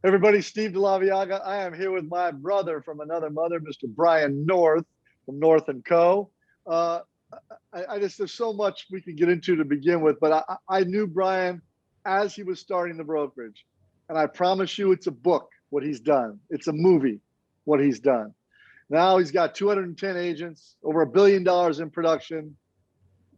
Everybody, Steve DeLaviaga. I am here with my brother from another mother, Mr. Brian North from North and Co. Uh, I just, there's so much we can get into to begin with, but I knew Brian as he was starting the brokerage. And I promise you it's a book, what he's done. It's a movie, what he's done. Now he's got 210 agents, over $1 billion in production,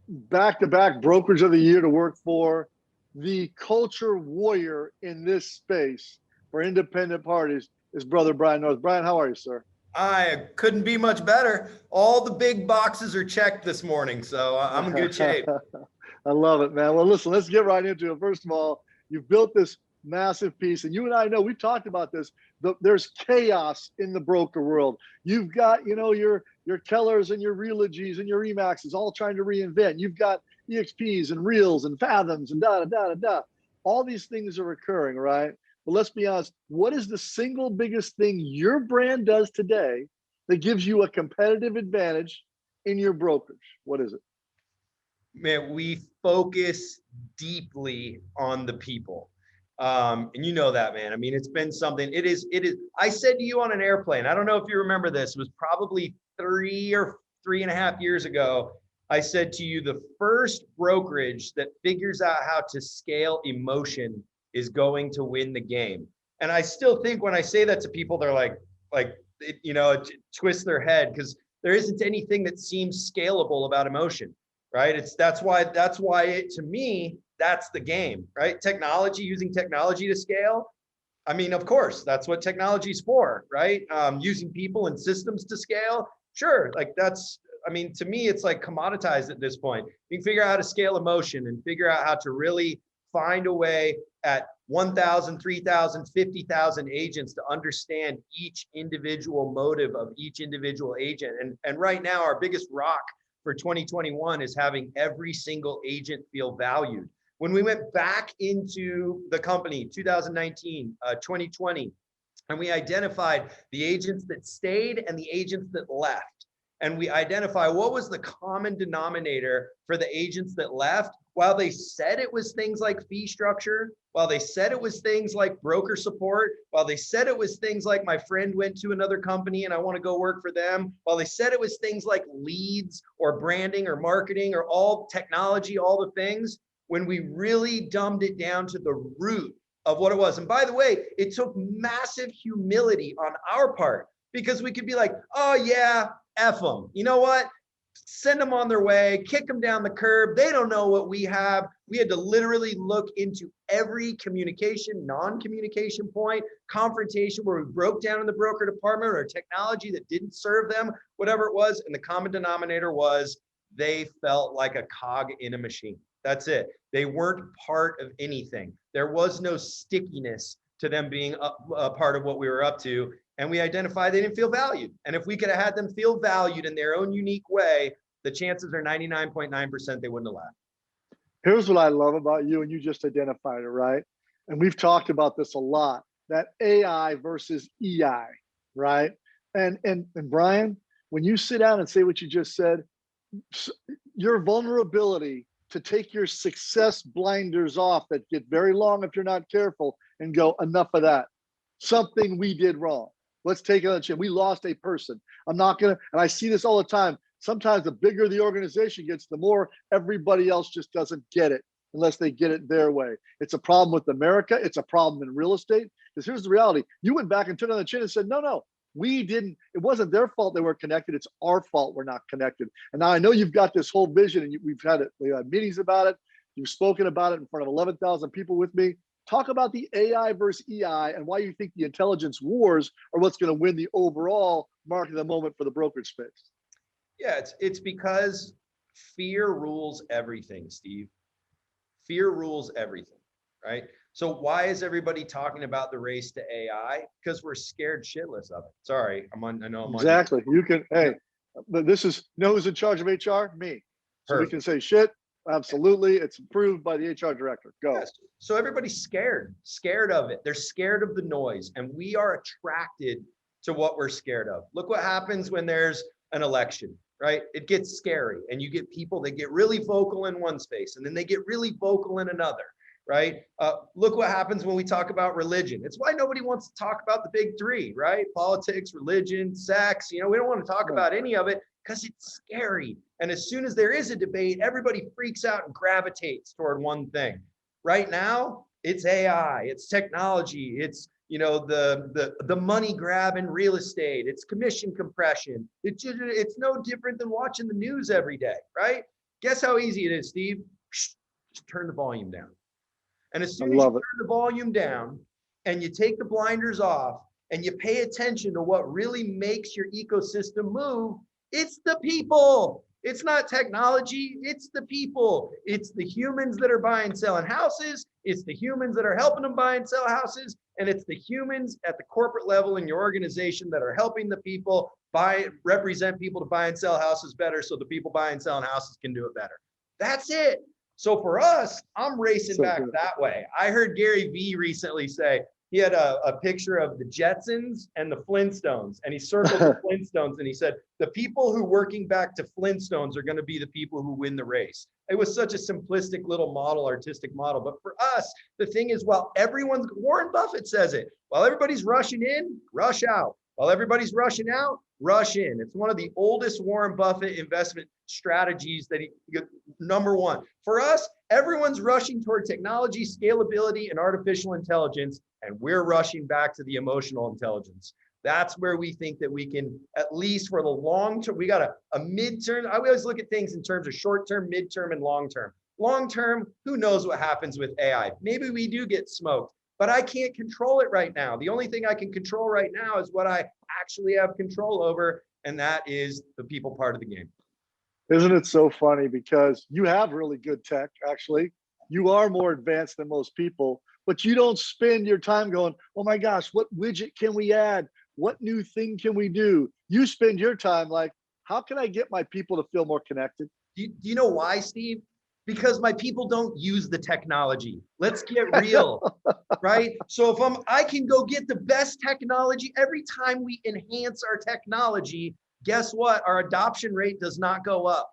back-to-back brokerage of the year to work for, the culture warrior in this space for independent parties is brother Brian North. Brian, how are you, sir? I couldn't be much better. All the big boxes are checked this morning, so I'm in good shape. I love it, man. Well, listen, let's get right into it. First of all, you've built this massive piece, and you and I know we've talked about this. There's chaos in the broker world. You've got, your Kellers and your Realogies and your Remaxes all trying to reinvent. You've got EXPs and Reels and Fathoms and da. All these things are occurring, right? But let's be honest, what is the single biggest thing your brand does today that gives you a competitive advantage in your brokerage? What is it? Man, we focus deeply on the people. And you know that, man. I mean, it's been something, it is. I said to you on an airplane, I don't know if you remember this, it was probably 3.5 years ago. I said to you, the first brokerage that figures out how to scale emotion is going to win the game. And I still think when I say that to people, they're like, it twists their head because there isn't anything that seems scalable about emotion, right? That's why to me, that's the game, right? Using technology to scale. I mean, of course, that's what technology is for, right? Using people and systems to scale. Sure. To me, it's like commoditized at this point. You can figure out how to scale emotion and figure out how to really find a way at 1,000, 3,000, 50,000 agents to understand each individual motive of each individual agent. And right now, our biggest rock for 2021 is having every single agent feel valued. When we went back into the company, 2019, 2020, and we identified the agents that stayed and the agents that left, and we identify what was the common denominator for the agents that left. While they said it was things like fee structure, while they said it was things like broker support, while they said it was things like my friend went to another company and I want to go work for them, while they said it was things like leads or branding or marketing or all technology, all the things, when we really dumbed it down to the root of what it was. And by the way, it took massive humility on our part because we could be like, oh yeah, F them. You know what? Send them on their way, kick them down the curb. They don't know what we have. We had to literally look into every communication, non-communication point, confrontation where we broke down in the broker department or technology that didn't serve them, whatever it was. And the common denominator was they felt like a cog in a machine. That's it. They weren't part of anything. There was no stickiness to them being a part of what we were up to. And we identified they didn't feel valued. And if we could have had them feel valued in their own unique way, the chances are 99.9% they wouldn't have left. Here's what I love about you, and you just identified it, right? And we've talked about this a lot, that AI versus EI, right? And Brian, when you sit down and say what you just said, your vulnerability to take your success blinders off that get very long if you're not careful and go, enough of that. Something we did wrong. Let's take it on the chin. We lost a person. I'm not going to, and I see this all the time. Sometimes the bigger the organization gets, the more everybody else just doesn't get it unless they get it their way. It's a problem with America. It's a problem in real estate. Because here's the reality. You went back and turned on the chin and said, no, we didn't. It wasn't their fault they weren't connected. It's our fault we're not connected. And now I know you've got this whole vision and we had meetings about it. You've spoken about it in front of 11,000 people with me. Talk about the AI versus EI and why you think the intelligence wars are what's going to win the overall market of the moment for the brokerage space. Yeah, it's because fear rules everything, Steve. Fear rules everything, right? So why is everybody talking about the race to AI? Because we're scared shitless of it. Sorry, I know I'm exactly. You can, hey, this is, who's in charge of HR? Me. So we can say shit. Absolutely. It's approved by the HR director. Go. Yes. So everybody's scared of it. They're scared of the noise. And we are attracted to what we're scared of. Look what happens when there's an election, right? It gets scary and you get people that get really vocal in one space and then they get really vocal in another. right? Look what happens when we talk about religion. It's why nobody wants to talk about the big three, right? Politics, religion, sex. We don't want to talk about any of it because it's scary. And as soon as there is a debate, everybody freaks out and gravitates toward one thing. Right now, it's AI, it's technology, it's the money grab in real estate, it's commission compression. It's no different than watching the news every day, right? Guess how easy it is, Steve? Just turn the volume down. And as soon as you turn the volume down and you take the blinders off and you pay attention to what really makes your ecosystem move, it's the people. It's not technology, it's the people. It's the humans that are buying and selling houses. It's the humans that are helping them buy and sell houses. And it's the humans at the corporate level in your organization that are helping the people represent people to buy and sell houses better so the people buying and selling houses can do it better. That's it. So for us, I'm racing back that way. I heard Gary Vee recently say, he had a picture of the Jetsons and the Flintstones, and he circled the Flintstones, and he said, the people who working back to Flintstones are going to be the people who win the race. It was such a simplistic little model, artistic model. But for us, the thing is, Warren Buffett says it, while everybody's rushing in, rush out. While everybody's rushing out, rush in. It's one of the oldest Warren Buffett investment strategies that number one. For us, everyone's rushing toward technology, scalability, and artificial intelligence, and we're rushing back to the emotional intelligence. That's where we think that we can, at least for the long term, we got a midterm. I always look at things in terms of short term, midterm, and long term. Long term, who knows what happens with AI? Maybe we do get smoked, but I can't control it right now. The only thing I can control right now is what I actually have control over, and that is the people part of the game. Isn't it so funny? Because you have really good tech, actually. You are more advanced than most people, but you don't spend your time going, oh my gosh, what widget can we add? What new thing can we do? You spend your time like, how can I get my people to feel more connected? Do you know why, Steve? Because my people don't use the technology. Let's get real, right? So if I can go get the best technology every time we enhance our technology, guess what? Our adoption rate does not go up.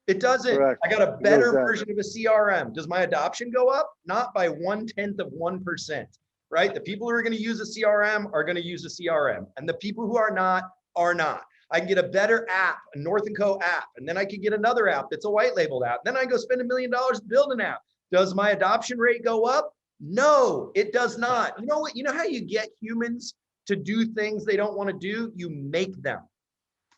It doesn't. Correct. I got a better version of a CRM. Does my adoption go up? Not by 0.1%, right? The people who are going to use a CRM are going to use a CRM, and the people who are not are not. I can get a better app, a North & Co app, and then I can get another app that's a white labeled app. Then I go spend $1 million to build an app. Does my adoption rate go up? No, it does not. You know what? You know how you get humans to do things they don't want to do? You make them,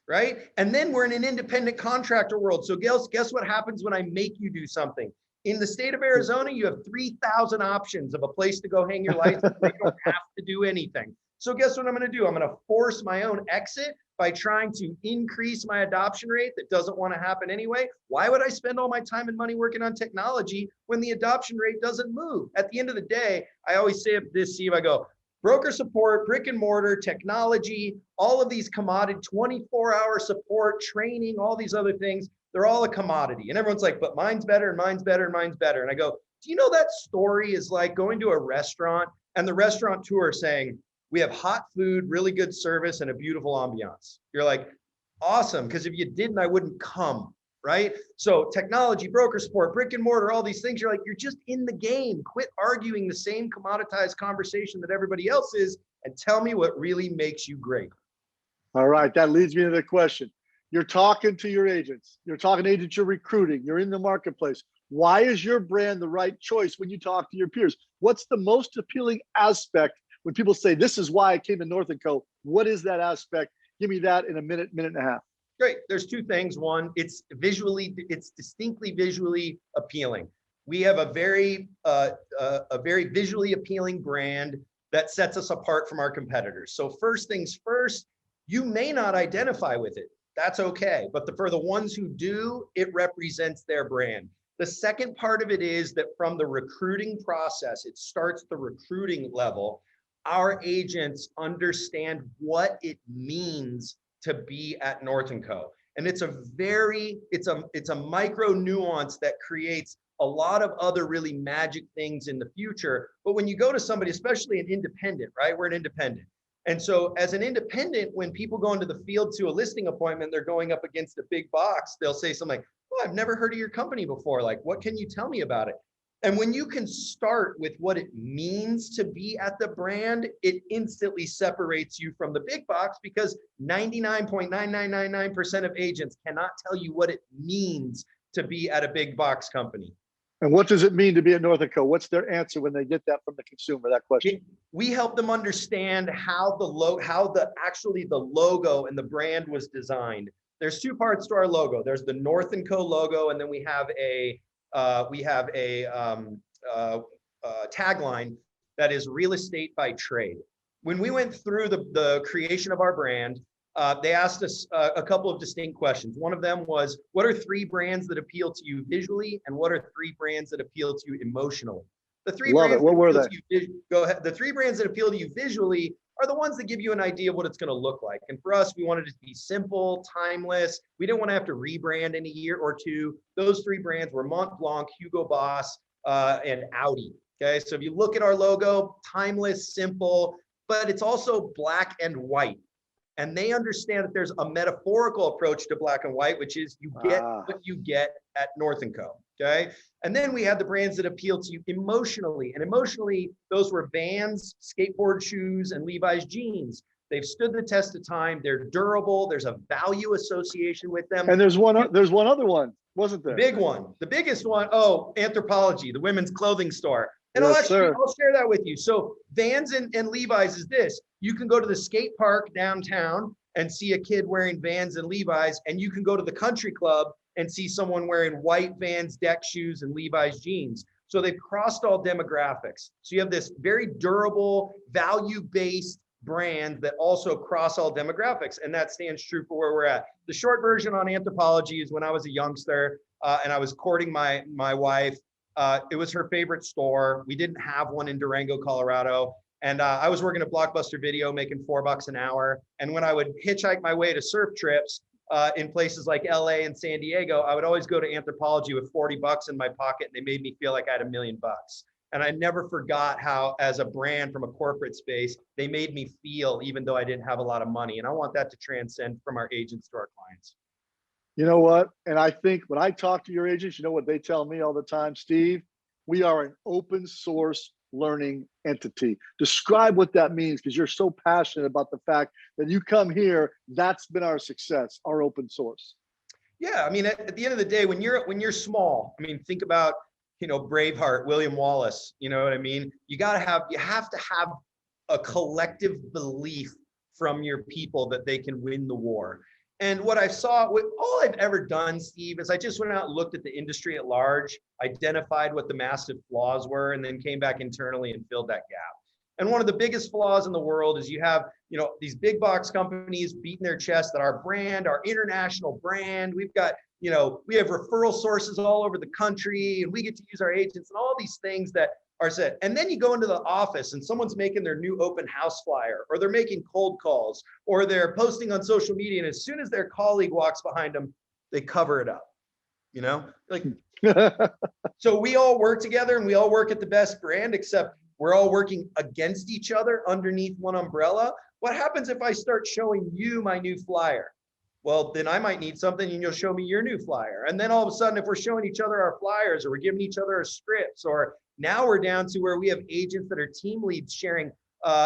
right? And then we're in an independent contractor world. So guess what happens when I make you do something? In the state of Arizona, you have 3,000 options of a place to go hang your license. You don't have to do anything. So guess what I'm going to do? I'm going to force my own exit by trying to increase my adoption rate that doesn't want to happen anyway. Why would I spend all my time and money working on technology when the adoption rate doesn't move? At the end of the day, I always say this, Steve, I go, broker support, brick and mortar, technology, all of these commodity, 24-hour support, training, all these other things, they're all a commodity. And everyone's like, but mine's better and mine's better and mine's better. And I go, do you know that story is like going to a restaurant and the restaurateur saying, we have hot food, really good service, and a beautiful ambiance. You're like, awesome, because if you didn't, I wouldn't come, right? So technology, broker support, brick and mortar, all these things, you're like, you're just in the game. Quit arguing the same commoditized conversation that everybody else is and tell me what really makes you great. All right, that leads me to the question. You're talking to your agents. You're talking to agents you're recruiting. You're in the marketplace. Why is your brand the right choice when you talk to your peers? What's the most appealing aspect when people say, this is why I came to North & Co? What is that aspect? Give me that in a minute, minute and a half. Great. There's two things. One, it's distinctly visually appealing. We have a very visually appealing brand that sets us apart from our competitors. So first things first, you may not identify with it. That's okay. But for the ones who do, it represents their brand. The second part of it is that from the recruiting process, it starts at the recruiting level. Our agents understand what it means to be at North & Co. And it's a micro nuance that creates a lot of other really magic things in the future. But when you go to somebody, especially an independent, right? We're an independent. And so as an independent, when people go into the field to a listing appointment, they're going up against a big box. They'll say something like, oh, I've never heard of your company before. Like, what can you tell me about it? And when you can start with what it means to be at the brand, it instantly separates you from the big box, because 99.9999% of agents cannot tell you what it means to be at a big box company. And what does it mean to be at North & Co? What's their answer when they get that from the consumer, that question? We help them understand how actually the logo and the brand was designed. There's two parts to our logo. There's the North & Co logo, and then we have a tagline that is real estate by trade. When we went through the creation of our brand, they asked us a couple of distinct questions. One of them was, what are 3 brands that appeal to you visually, and what are 3 brands that appeal to you emotionally? The 3 Love brands it. What were they? Go ahead. The 3 brands that appeal to you visually are the ones that give you an idea of what it's going to look like. And for us, we wanted it to be simple, timeless. We didn't want to have to rebrand in a year or two. Those 3 brands were Mont Blanc, Hugo Boss, and Audi. Okay, so if you look at our logo, timeless, simple, but it's also black and white. And they understand that there's a metaphorical approach to black and white, which is you get what you get at North & Co. Okay. And then we had the brands that appeal to you emotionally. And emotionally, those were Vans, skateboard shoes, and Levi's jeans. They've stood the test of time. They're durable. There's a value association with them. And there's one other one, wasn't there? Big one. The biggest one, Anthropologie, the women's clothing store. And Yes, I'll share that with you. So Vans and Levi's is this. You can go to the skate park downtown and see a kid wearing Vans and Levi's, and you can go to the country club and see someone wearing white Vans deck shoes and Levi's jeans. So they've crossed all demographics. So you have this very durable, value-based brand that also cross all demographics, and that stands true for where we're at. The short version on Anthropologie is when I was a youngster and I was courting my wife. It was her favorite store. We didn't have one in Durango, Colorado. And I was working at Blockbuster Video, making $4 an hour. And when I would hitchhike my way to surf trips in places like LA and San Diego, I would always go to Anthropologie with $40 in my pocket, and they made me feel like I had $1 million. And I never forgot how, as a brand from a corporate space, they made me feel, even though I didn't have a lot of money. And I want that to transcend from our agents to our clients. You know what? And I think when I talk to your agents, you know what they tell me all the time, Steve? We are an open source learning entity. Describe what that means, because you're so passionate about the fact that you come here. That's been our success, our open source. Yeah, I mean, at the end of the day, when you're small, I mean, think about, Braveheart, William Wallace. You know what I mean? You have to have a collective belief from your people that they can win the war. And what I saw, all I've ever done, Steve, is I just went out and looked at the industry at large, identified what the massive flaws were, and then came back internally and filled that gap. And one of the biggest flaws in the world is you have, these big box companies beating their chest that our brand, our international brand, we've got, we have referral sources all over the country, and we get to use our agents and all these things that are said. And then you go into the office and someone's making their new open house flyer, or they're making cold calls, or they're posting on social media. And as soon as their colleague walks behind them, they cover it up, So we all work together and we all work at the best brand, except we're all working against each other underneath one umbrella. What happens if I start showing you my new flyer? Well, then I might need something and you'll show me your new flyer. And then all of a sudden, if we're showing each other our flyers, or we're giving each other our scripts, or now we're down to where we have agents that are team leads sharing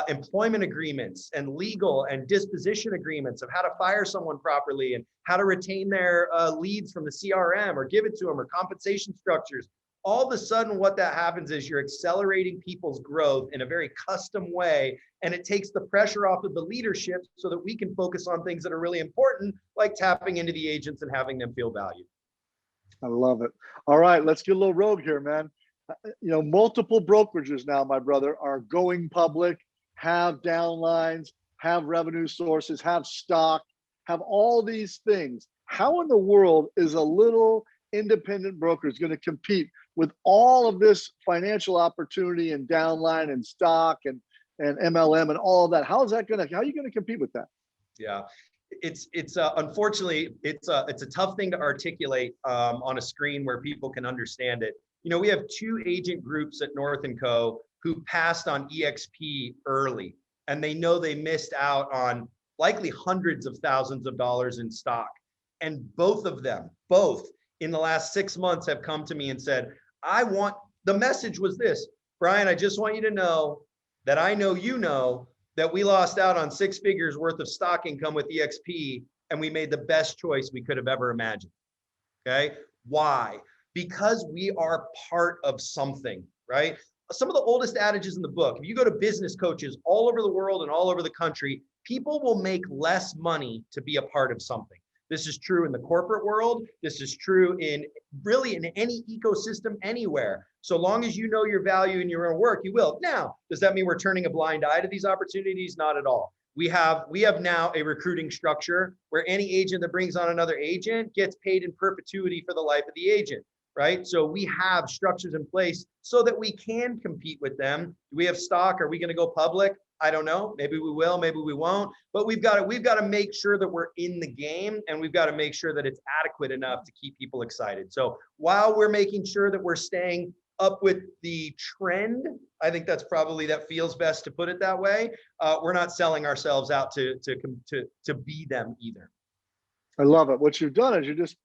employment agreements and legal and disposition agreements of how to fire someone properly and how to retain their leads from the CRM or give it to them, or compensation structures. All of a sudden, what that happens is you're accelerating people's growth in a very custom way, and it takes the pressure off of the leadership so that we can focus on things that are really important, like tapping into the agents and having them feel valued. I love it. All right, let's get a little rogue here, man. Multiple brokerages now, my brother, are going public, have downlines, have revenue sources, have stock, have all these things. How in the world is a little independent brokerage going to compete with all of this financial opportunity and downline and stock and MLM and all of that? How are you going to compete with that? Yeah, it's unfortunately, it's a tough thing to articulate on a screen where people can understand it. We have 2 agent groups at North & Co. who passed on EXP early, and they know they missed out on likely hundreds of thousands of dollars in stock. And both in the last 6 months have come to me and said, I want the message was this: Brian, I just want you to know that I know you know that we lost out on 6 figures worth of stock income with EXP, and we made the best choice we could have ever imagined. Okay. Why? Because we are part of something, right? Some of the oldest adages in the book, if you go to business coaches all over the world and all over the country, people will make less money to be a part of something. This is true in the corporate world. This is true in really in any ecosystem anywhere. So long as you know your value in your own work, you will. Now, does that mean we're turning a blind eye to these opportunities? Not at all. We have now a recruiting structure where any agent that brings on another agent gets paid in perpetuity for the life of the agent, right? So we have structures in place so that we can compete with them. Do we have stock? Are we going to go public? I don't know. Maybe we will, maybe we won't. But we've got to make sure that we're in the game, and we've got to make sure that it's adequate enough to keep people excited. So while we're making sure that we're staying up with the trend, I think that feels best to put it that way. We're not selling ourselves out to be them either. I love it. What you've done is you just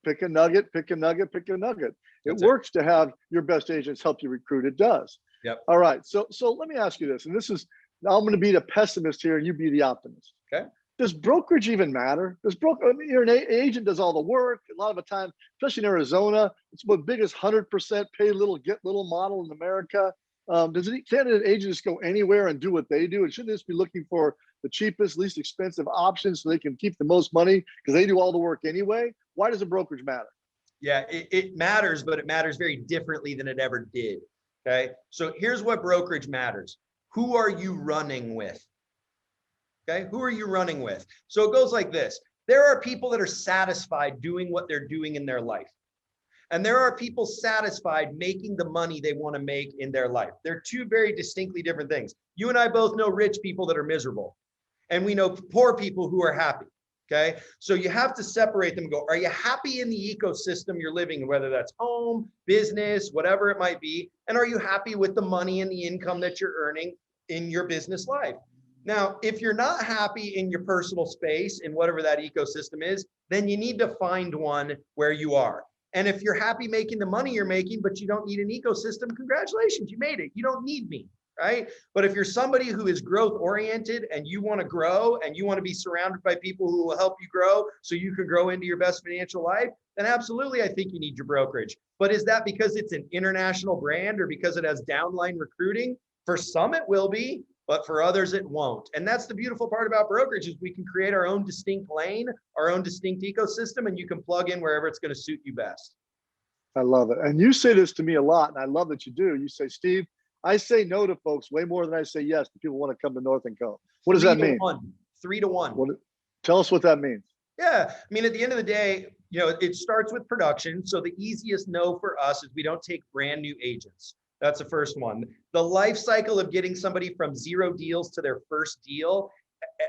pick a nugget, pick a nugget, pick a nugget. It works to have your best agents help you recruit. It does. Yep. All right. So let me ask you this, and this is, now I'm going to be the pessimist here and you be the optimist. Okay. Does brokerage even matter? I mean, you're an agent, does all the work. A lot of the time, especially in Arizona, it's the biggest 100% pay little, get little model in America. Can't an agent just go anywhere and do what they do? And shouldn't they just be looking for the cheapest, least expensive options so they can keep the most money because they do all the work anyway? Why does a brokerage matter? Yeah, it matters, but it matters very differently than it ever did. Okay. So here's what brokerage matters. Who are you running with? Okay. Who are you running with? So it goes like this. There are people that are satisfied doing what they're doing in their life. And there are people satisfied making the money they want to make in their life. They're two very distinctly different things. You and I both know rich people that are miserable, and we know poor people who are happy. Okay. So you have to separate them and go, are you happy in the ecosystem you're living in, whether that's home, business, whatever it might be? And are you happy with the money and the income that you're earning in your business life? Now, if you're not happy in your personal space, in whatever that ecosystem is, then you need to find one where you are. And if you're happy making the money you're making, but you don't need an ecosystem, congratulations, you made it. You don't need me, right? But if you're somebody who is growth oriented and you want to grow and you want to be surrounded by people who will help you grow so you can grow into your best financial life, then absolutely, I think you need your brokerage. But is that because it's an international brand or because it has downline recruiting? For some, it will be, but for others, it won't. And that's the beautiful part about brokerage is we can create our own distinct lane, our own distinct ecosystem, and you can plug in wherever it's going to suit you best. I love it. And you say this to me a lot, and I love that you do. You say, Steve, I say no to folks way more than I say yes to people who want to come to North and Co. What does that mean? 3 to 1. Tell us what that means. Yeah. I mean, at the end of the day, it starts with production. So the easiest no for us is we don't take brand new agents. That's the first one. The life cycle of getting somebody from 0 deals to their first deal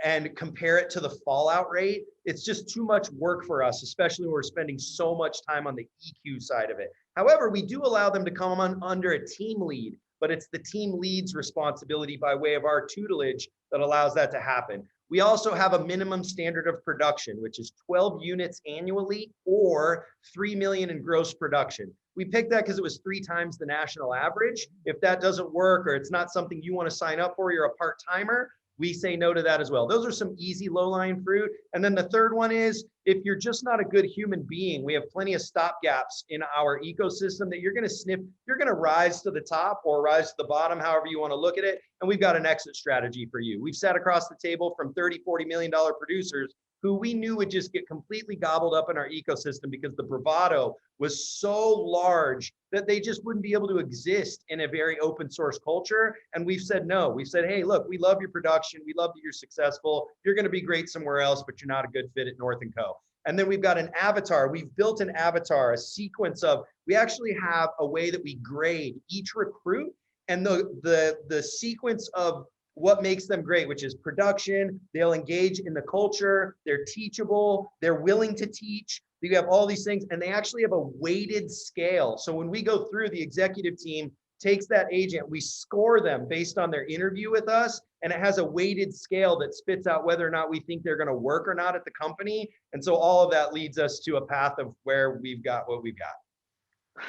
and compare it to the fallout rate, it's just too much work for us, especially when we're spending so much time on the EQ side of it. However, we do allow them to come on under a team lead, but it's the team lead's responsibility by way of our tutelage that allows that to happen. We also have a minimum standard of production, which is 12 units annually or 3 million in gross production. We picked that because it was 3 times the national average. If that doesn't work or it's not something you want to sign up for, you're a part-timer, we say no to that as well. Those are some easy low-lying fruit. And then the third one is, if you're just not a good human being, we have plenty of stopgaps in our ecosystem that you're going to sniff, you're going to rise to the top or rise to the bottom, however you want to look at it. And we've got an exit strategy for you. We've sat across the table from $30-40 million producers who we knew would just get completely gobbled up in our ecosystem because the bravado was so large that they just wouldn't be able to exist in a very open source culture. And we've said no. We've said, hey, look, we love your production. We love that you're successful. You're going to be great somewhere else, but you're not a good fit at North & Co. And then we've got an avatar. We've built an avatar, a sequence of, we actually have a way that we grade each recruit and the sequence of what makes them great, which is production. They'll engage in the culture. They're teachable. They're willing to teach. You have all these things, and they actually have a weighted scale. So when we go through, the executive team takes that agent, we score them based on their interview with us, and it has a weighted scale that spits out whether or not we think they're going to work or not at the company. And so all of that leads us to a path of where we've got what we've got.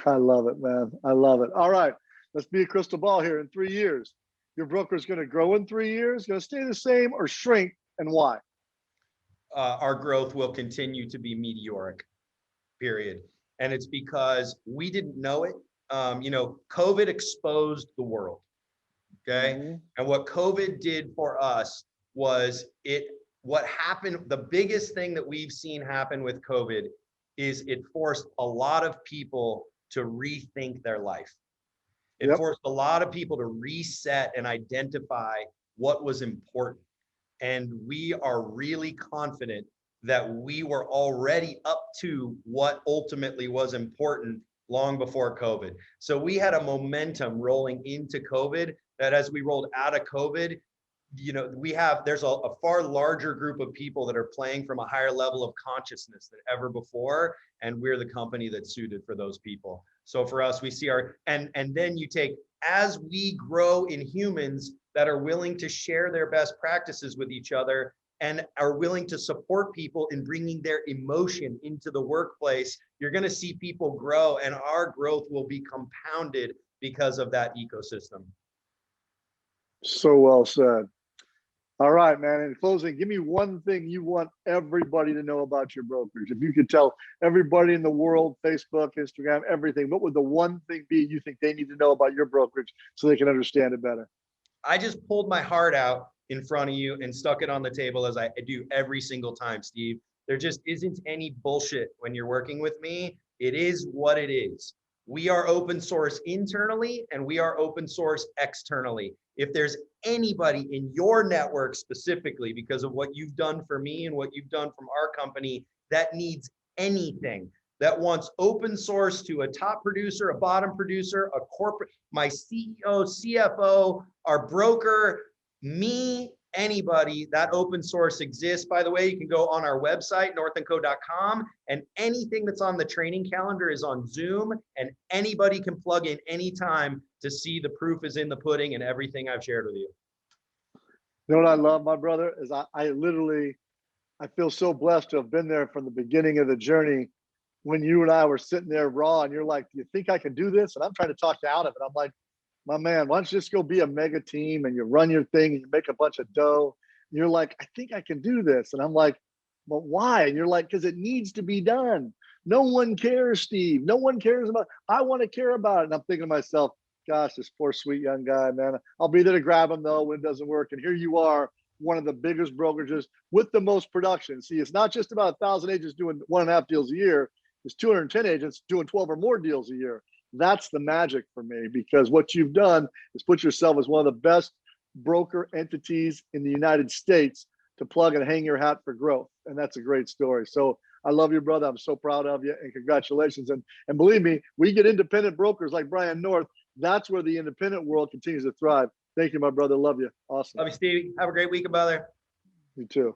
I love it, man. I love it. All right, let's be a crystal ball here. In 3 years, your broker is going to grow in 3 years, going to stay the same, or shrink, and why? Our growth will continue to be meteoric, period. And it's because we didn't know it. COVID exposed the world. Okay. Mm-hmm. And what COVID did for us was what happened, the biggest thing that we've seen happen with COVID is it forced a lot of people to rethink their life. It Yep. forced a lot of people to reset and identify what was important. And we are really confident that we were already up to what ultimately was important long before COVID. So we had a momentum rolling into COVID that as we rolled out of COVID, there's a far larger group of people that are playing from a higher level of consciousness than ever before. And we're the company that's suited for those people. So for us, we see and then you take, as we grow in humans that are willing to share their best practices with each other and are willing to support people in bringing their emotion into the workplace, you're going to see people grow, and our growth will be compounded because of that ecosystem. So well said. All right, man. In closing, give me one thing you want everybody to know about your brokerage. If you could tell everybody in the world, Facebook, Instagram, everything, what would the one thing be you think they need to know about your brokerage so they can understand it better? I just pulled my heart out in front of you and stuck it on the table as I do every single time, Steve. There just isn't any bullshit when you're working with me. It is what it is. We are open source internally and we are open source externally. If there's anybody in your network specifically because of what you've done for me and what you've done from our company that needs anything, that wants open source to a top producer, a bottom producer, a corporate, my CEO, CFO, our broker, me, anybody, that open source exists. By the way, you can go on our website, northandco.com, and anything that's on the training calendar is on Zoom, and anybody can plug in anytime to see the proof is in the pudding and everything I've shared with you. You know what I love, my brother, is I feel so blessed to have been there from the beginning of the journey when you and I were sitting there raw and you're like, do you think I can do this? And I'm trying to talk you out of it. I'm like, my man, why don't you just go be a mega team and you run your thing and you make a bunch of dough? And you're like, I think I can do this. And I'm like, but why? And you're like, because it needs to be done. No one cares, Steve. No one cares about it. I want to care about it. And I'm thinking to myself, gosh, this poor sweet young guy, man. I'll be there to grab him though when it doesn't work. And here you are, one of the biggest brokerages with the most production. See, it's not just about 1,000 agents doing 1.5 deals a year. It's 210 agents doing 12 or more deals a year. That's the magic for me, because what you've done is put yourself as one of the best broker entities in the United States to plug and hang your hat for growth. And that's a great story. So I love you, brother. I'm so proud of you, and congratulations. And believe me, we get independent brokers like Brian North. That's where the independent world continues to thrive. Thank you, my brother. Love you. Awesome. Love you, Stevie. Have a great week, brother. You too.